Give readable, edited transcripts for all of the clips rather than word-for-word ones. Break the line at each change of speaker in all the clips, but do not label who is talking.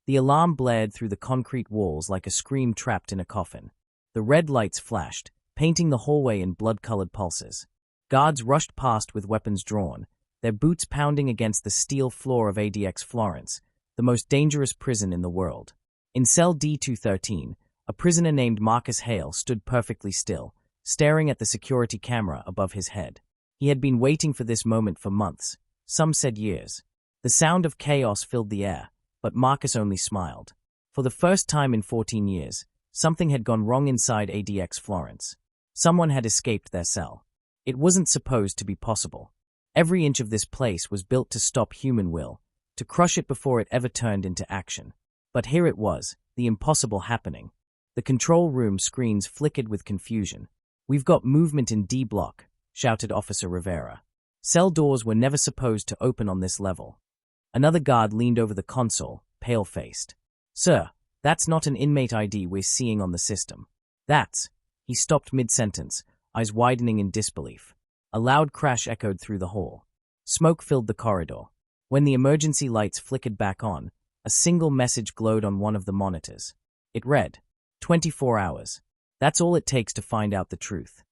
The alarm blared through the concrete walls like a scream trapped in a coffin. The red lights flashed, painting the hallway in blood-colored pulses. Guards rushed past with weapons drawn, their boots pounding against the steel floor of ADX Florence, the most dangerous prison in the world. In cell D213, a prisoner named Marcus Hale stood perfectly still, staring at the security camera above his head. He had been waiting for this moment for months, some said years. The sound of chaos filled the air, but Marcus only smiled. For the first time in 14 years, something had gone wrong inside ADX Florence. Someone had escaped their cell. It wasn't supposed to be possible. Every inch of this place was built to stop human will, to crush it before it ever turned into action. But here it was, the impossible happening. The control room screens flickered with confusion. "We've got movement in D block," shouted Officer Rivera. "Cell doors were never supposed to open on this level." Another guard leaned over the console, pale-faced. "Sir, that's not an inmate ID we're seeing on the system. That's—" He stopped mid-sentence, eyes widening in disbelief. A loud crash echoed through the hall. Smoke filled the corridor. When the emergency lights flickered back on, a single message glowed on one of the monitors. It read, 24 hours. That's all it takes to find out the truth.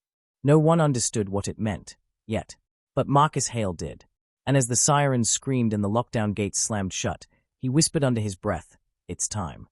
No one understood what it meant, yet. But Marcus Hale did. And as the sirens screamed and the lockdown gates slammed shut, he whispered under his breath, "It's time."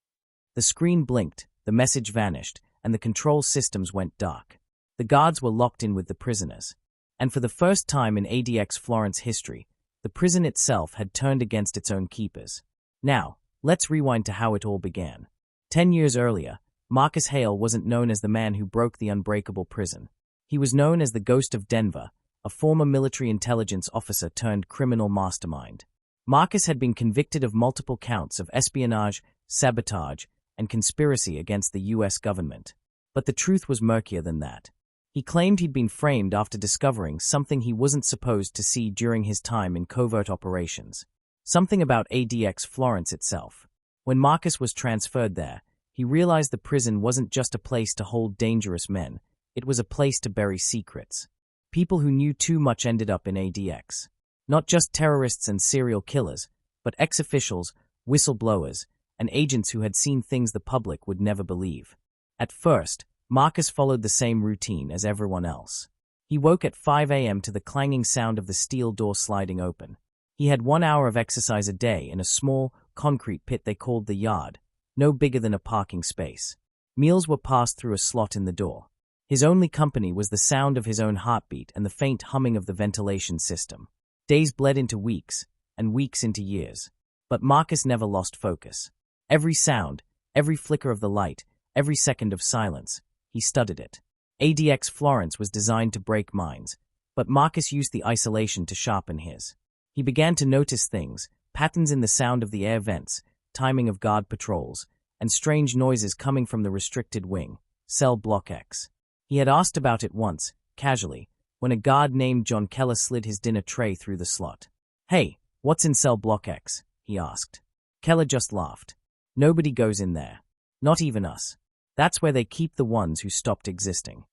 The screen blinked, the message vanished, and the control systems went dark. The guards were locked in with the prisoners. And for the first time in ADX Florence history, the prison itself had turned against its own keepers. Now, let's rewind to how it all began. 10 years earlier, Marcus Hale wasn't known as the man who broke the unbreakable prison. He was known as the Ghost of Denver, a former military intelligence officer turned criminal mastermind. Marcus had been convicted of multiple counts of espionage, sabotage, and conspiracy against the U.S. government. But the truth was murkier than that. He claimed he'd been framed after discovering something he wasn't supposed to see during his time in covert operations. Something about ADX Florence itself. When Marcus was transferred there, he realized the prison wasn't just a place to hold dangerous men, it was a place to bury secrets. People who knew too much ended up in ADX. Not just terrorists and serial killers, but ex-officials, whistleblowers, and agents who had seen things the public would never believe. At first, Marcus followed the same routine as everyone else. He woke at 5 a.m. to the clanging sound of the steel door sliding open. He had 1 hour of exercise a day in a small, concrete pit they called the yard, no bigger than a parking space. Meals were passed through a slot in the door. His only company was the sound of his own heartbeat and the faint humming of the ventilation system. Days bled into weeks, and weeks into years. But Marcus never lost focus. Every sound, every flicker of the light, every second of silence, he studied it. ADX Florence was designed to break minds, but Marcus used the isolation to sharpen his. He began to notice things, patterns in the sound of the air vents, timing of guard patrols, and strange noises coming from the restricted wing, Cell Block X. He had asked about it once, casually, when a guard named John Keller slid his dinner tray through the slot. "Hey, what's in Cell Block X?" he asked. Keller just laughed. "Nobody goes in there. Not even us. That's where they keep the ones who stopped existing."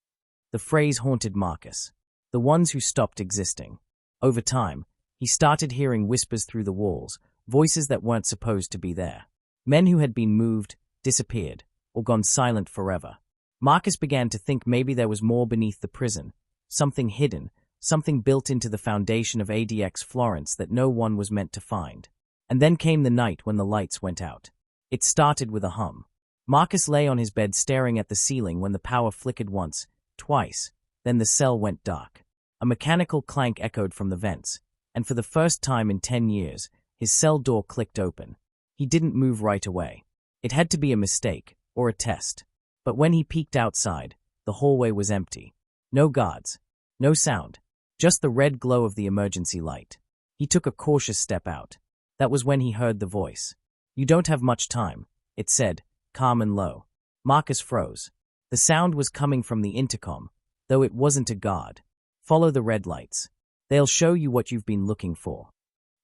The phrase haunted Marcus. The ones who stopped existing. Over time, he started hearing whispers through the walls, voices that weren't supposed to be there. Men who had been moved, disappeared, or gone silent forever. Marcus began to think maybe there was more beneath the prison, something hidden, something built into the foundation of ADX Florence that no one was meant to find. And then came the night when the lights went out. It started with a hum. Marcus lay on his bed staring at the ceiling when the power flickered once, twice, then the cell went dark. A mechanical clank echoed from the vents, and for the first time in 10 years, his cell door clicked open. He didn't move right away. It had to be a mistake, or a test. But when he peeked outside, the hallway was empty. No guards. No sound. Just the red glow of the emergency light. He took a cautious step out. That was when he heard the voice. "You don't have much time," it said, calm and low. Marcus froze. The sound was coming from the intercom, though it wasn't a guard. "Follow the red lights. They'll show you what you've been looking for."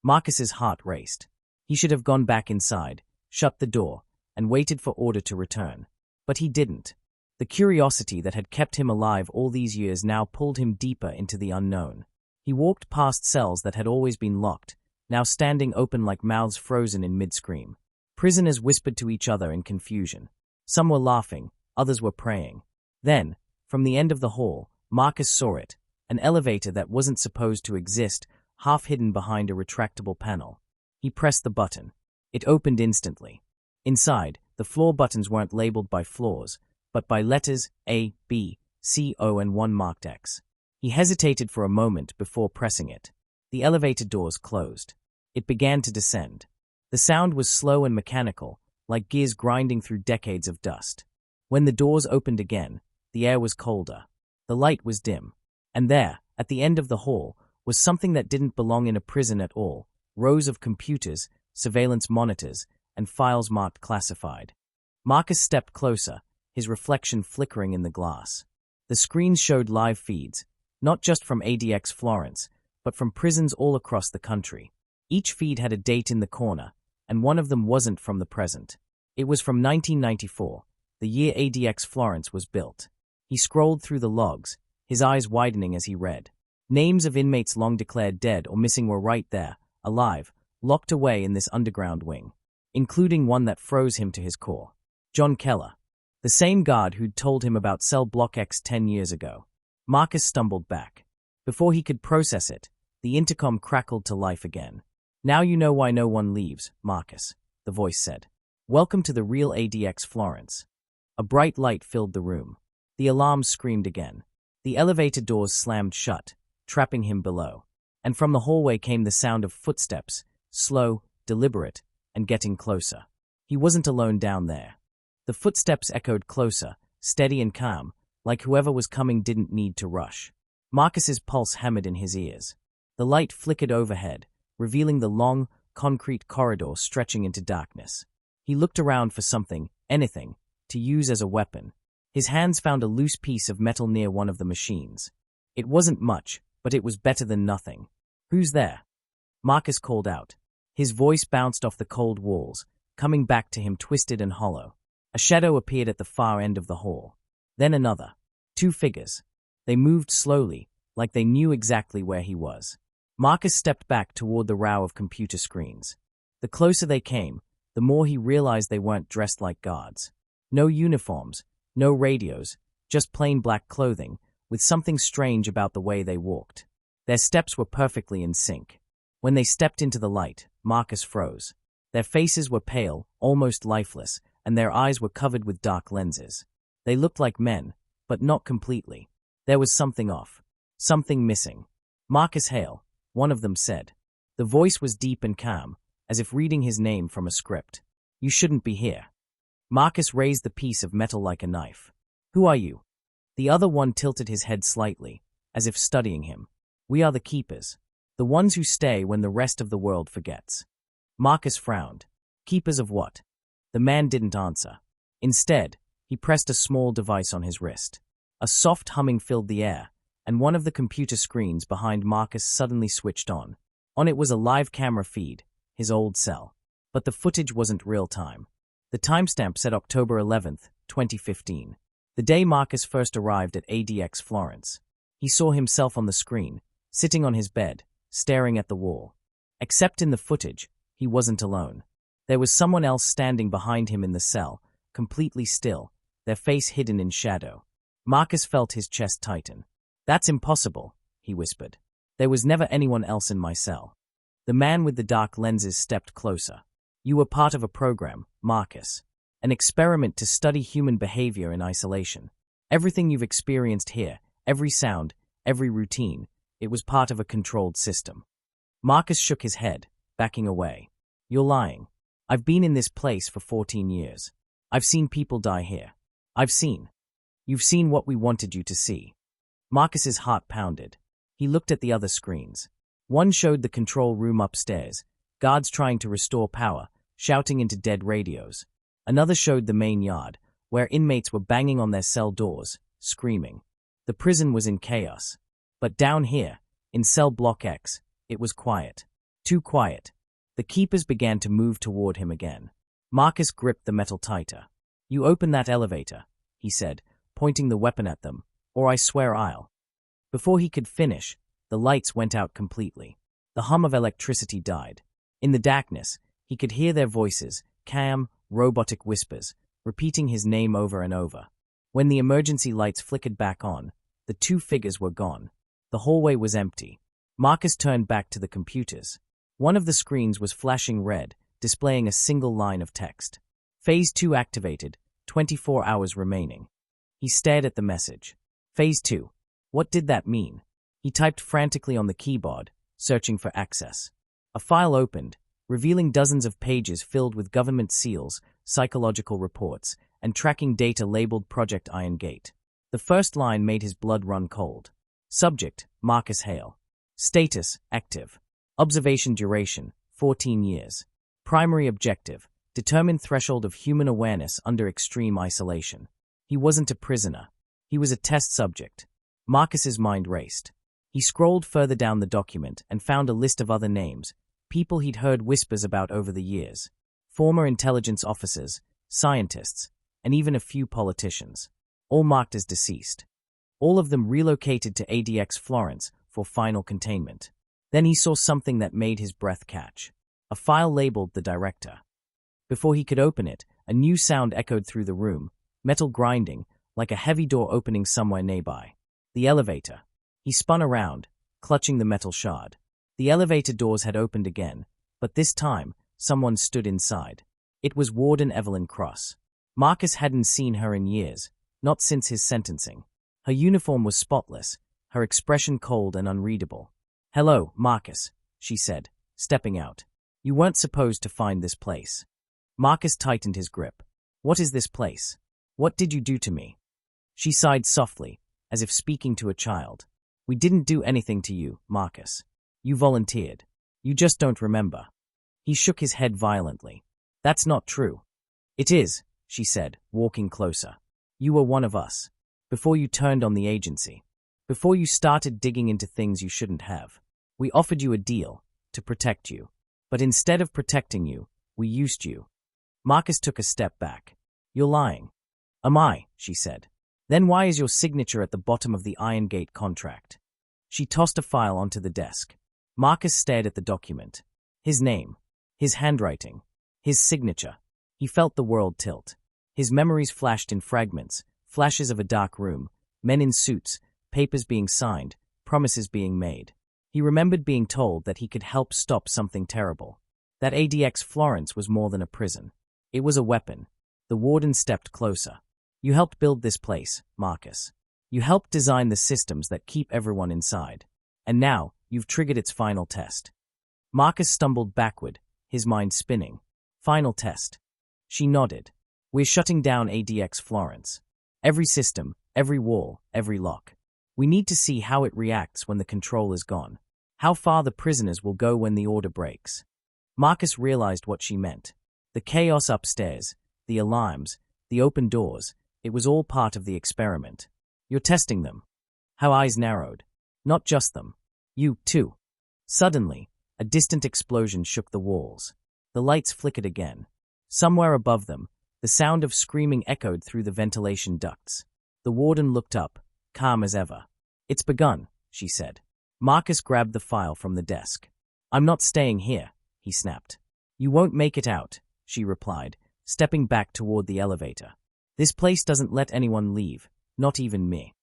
Marcus's heart raced. He should have gone back inside, shut the door, and waited for order to return. But he didn't. The curiosity that had kept him alive all these years now pulled him deeper into the unknown. He walked past cells that had always been locked, now standing open like mouths frozen in mid-scream. Prisoners whispered to each other in confusion. Some were laughing, others were praying. Then, from the end of the hall, Marcus saw it, an elevator that wasn't supposed to exist, half hidden behind a retractable panel. He pressed the button. It opened instantly. Inside, the floor buttons weren't labeled by floors, but by letters A, B, C, O, and one marked X. He hesitated for a moment before pressing it. The elevator doors closed. It began to descend. The sound was slow and mechanical, like gears grinding through decades of dust. When the doors opened again, the air was colder. The light was dim. And there, at the end of the hall, was something that didn't belong in a prison at all: rows of computers, surveillance monitors, and files marked classified. Marcus stepped closer, his reflection flickering in the glass. The screens showed live feeds, not just from ADX Florence, but from prisons all across the country. Each feed had a date in the corner, and one of them wasn't from the present. It was from 1994, the year ADX Florence was built. He scrolled through the logs, his eyes widening as he read. Names of inmates long declared dead or missing were right there, alive, locked away in this underground wing, including one that froze him to his core. John Keller, the same guard who'd told him about cell block X 10 years ago. Marcus stumbled back. Before he could process it, the intercom crackled to life again. "Now you know why no one leaves, Marcus," the voice said. "Welcome to the real ADX Florence." A bright light filled the room. The alarm screamed again. The elevator doors slammed shut, trapping him below. And from the hallway came the sound of footsteps, slow, deliberate, and getting closer. He wasn't alone down there. The footsteps echoed closer, steady and calm, like whoever was coming didn't need to rush. Marcus's pulse hammered in his ears. The light flickered overhead, revealing the long, concrete corridor stretching into darkness. He looked around for something, anything, to use as a weapon. His hands found a loose piece of metal near one of the machines. It wasn't much, but it was better than nothing. "Who's there?" Marcus called out. His voice bounced off the cold walls, coming back to him twisted and hollow. A shadow appeared at the far end of the hall. Then another. 2 figures. They moved slowly, like they knew exactly where he was. Marcus stepped back toward the row of computer screens. The closer they came, the more he realized they weren't dressed like guards. No uniforms, no radios, just plain black clothing, with something strange about the way they walked. Their steps were perfectly in sync. When they stepped into the light, Marcus froze. Their faces were pale, almost lifeless, and their eyes were covered with dark lenses. They looked like men, but not completely. There was something off, something missing. "Marcus Hale," one of them said. The voice was deep and calm, as if reading his name from a script. "You shouldn't be here." Marcus raised the piece of metal like a knife. "Who are you?" The other one tilted his head slightly, as if studying him. "We are the keepers, the ones who stay when the rest of the world forgets." Marcus frowned. "Keepers of what?" The man didn't answer. Instead, he pressed a small device on his wrist. A soft humming filled the air, and one of the computer screens behind Marcus suddenly switched on. On it was a live camera feed, his old cell. But the footage wasn't real-time. The timestamp said October 11th, 2015, the day Marcus first arrived at ADX Florence. He saw himself on the screen, sitting on his bed, staring at the wall. Except in the footage, he wasn't alone. There was someone else standing behind him in the cell, completely still, their face hidden in shadow. Marcus felt his chest tighten. "That's impossible," he whispered. "There was never anyone else in my cell." The man with the dark lenses stepped closer. "You were part of a program, Marcus. An experiment to study human behavior in isolation. Everything you've experienced here, every sound, every routine, it was part of a controlled system." Marcus shook his head, backing away. "You're lying. I've been in this place for 14 years. I've seen people die here. You've seen what we wanted you to see." Marcus's heart pounded. He looked at the other screens. One showed the control room upstairs, guards trying to restore power, shouting into dead radios. Another showed the main yard, where inmates were banging on their cell doors, screaming. The prison was in chaos. But down here, in cell block X, it was quiet. Too quiet. The keepers began to move toward him again. Marcus gripped the metal tighter. "You open that elevator," he said, pointing the weapon at them, "or I swear I'll." Before he could finish, the lights went out completely. The hum of electricity died. In the darkness, he could hear their voices, calm, robotic whispers, repeating his name over and over. When the emergency lights flickered back on, the two figures were gone. The hallway was empty. Marcus turned back to the computers. One of the screens was flashing red, displaying a single line of text. Phase 2 activated, 24 hours remaining. He stared at the message. Phase 2. What did that mean? He typed frantically on the keyboard, searching for access. A file opened, revealing dozens of pages filled with government seals, psychological reports, and tracking data labeled Project Iron Gate. The first line made his blood run cold. Subject, Marcus Hale. Status, active. Observation duration, 14 years. Primary objective, determine threshold of human awareness under extreme isolation. He wasn't a prisoner. He was a test subject. Marcus's mind raced. He scrolled further down the document and found a list of other names, people he'd heard whispers about over the years. Former intelligence officers, scientists, and even a few politicians. All marked as deceased. All of them relocated to ADX Florence for final containment. Then he saw something that made his breath catch. A file labeled the director. Before he could open it, a new sound echoed through the room, metal grinding, like a heavy door opening somewhere nearby. The elevator. He spun around, clutching the metal shard. The elevator doors had opened again, but this time, someone stood inside. It was Warden Evelyn Cross. Marcus hadn't seen her in years, not since his sentencing. Her uniform was spotless, her expression cold and unreadable. "Hello, Marcus," she said, stepping out. "You weren't supposed to find this place." Marcus tightened his grip. "What is this place? What did you do to me?" She sighed softly, as if speaking to a child. "We didn't do anything to you, Marcus. You volunteered. You just don't remember." He shook his head violently. "That's not true." "It is," she said, walking closer. "You were one of us. Before you turned on the agency. Before you started digging into things you shouldn't have. We offered you a deal, to protect you. But instead of protecting you, we used you." Marcus took a step back. "You're lying." "Am I?" she said. "Then why is your signature at the bottom of the Iron Gate contract?" She tossed a file onto the desk. Marcus stared at the document. His name. His handwriting. His signature. He felt the world tilt. His memories flashed in fragments, flashes of a dark room, men in suits, papers being signed, promises being made. He remembered being told that he could help stop something terrible. That ADX Florence was more than a prison. It was a weapon. The warden stepped closer. "You helped build this place, Marcus. You helped design the systems that keep everyone inside. And now, you've triggered its final test." Marcus stumbled backward, his mind spinning. "Final test." She nodded. "We're shutting down ADX Florence. Every system, every wall, every lock. We need to see how it reacts when the control is gone. How far the prisoners will go when the order breaks." Marcus realized what she meant. The chaos upstairs, the alarms, the open doors, it was all part of the experiment. "You're testing them." Her eyes narrowed. "Not just them. You, too." Suddenly, a distant explosion shook the walls. The lights flickered again. Somewhere above them, the sound of screaming echoed through the ventilation ducts. The warden looked up, calm as ever. "It's begun," she said. Marcus grabbed the file from the desk. "I'm not staying here," he snapped. "You won't make it out," she replied, stepping back toward the elevator. "This place doesn't let anyone leave, not even me."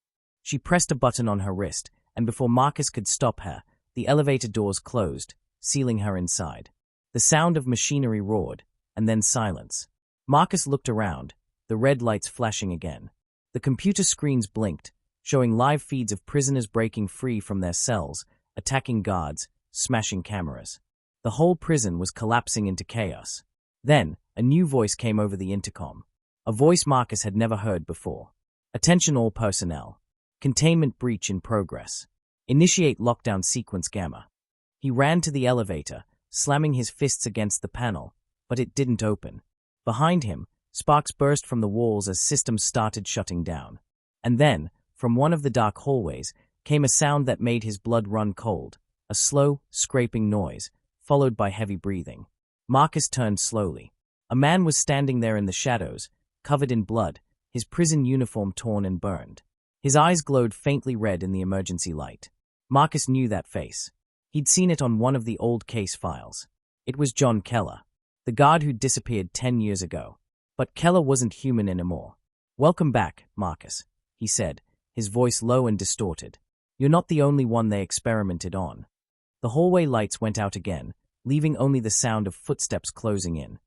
She pressed a button on her wrist, and before Marcus could stop her, the elevator doors closed, sealing her inside. The sound of machinery roared, and then silence. Marcus looked around, the red lights flashing again. The computer screens blinked, showing live feeds of prisoners breaking free from their cells, attacking guards, smashing cameras. The whole prison was collapsing into chaos. Then, a new voice came over the intercom. A voice Marcus had never heard before. "Attention all personnel. Containment breach in progress. Initiate lockdown sequence Gamma." He ran to the elevator, slamming his fists against the panel, but it didn't open. Behind him, sparks burst from the walls as systems started shutting down. And then, from one of the dark hallways, came a sound that made his blood run cold, a slow, scraping noise, followed by heavy breathing. Marcus turned slowly. A man was standing there in the shadows, covered in blood, his prison uniform torn and burned. His eyes glowed faintly red in the emergency light. Marcus knew that face. He'd seen it on one of the old case files. It was John Keller. the guard who'd disappeared 10 years ago. But Keller wasn't human anymore. "Welcome back, Marcus," he said, his voice low and distorted. "You're not the only one they experimented on." The hallway lights went out again, leaving only the sound of footsteps closing in.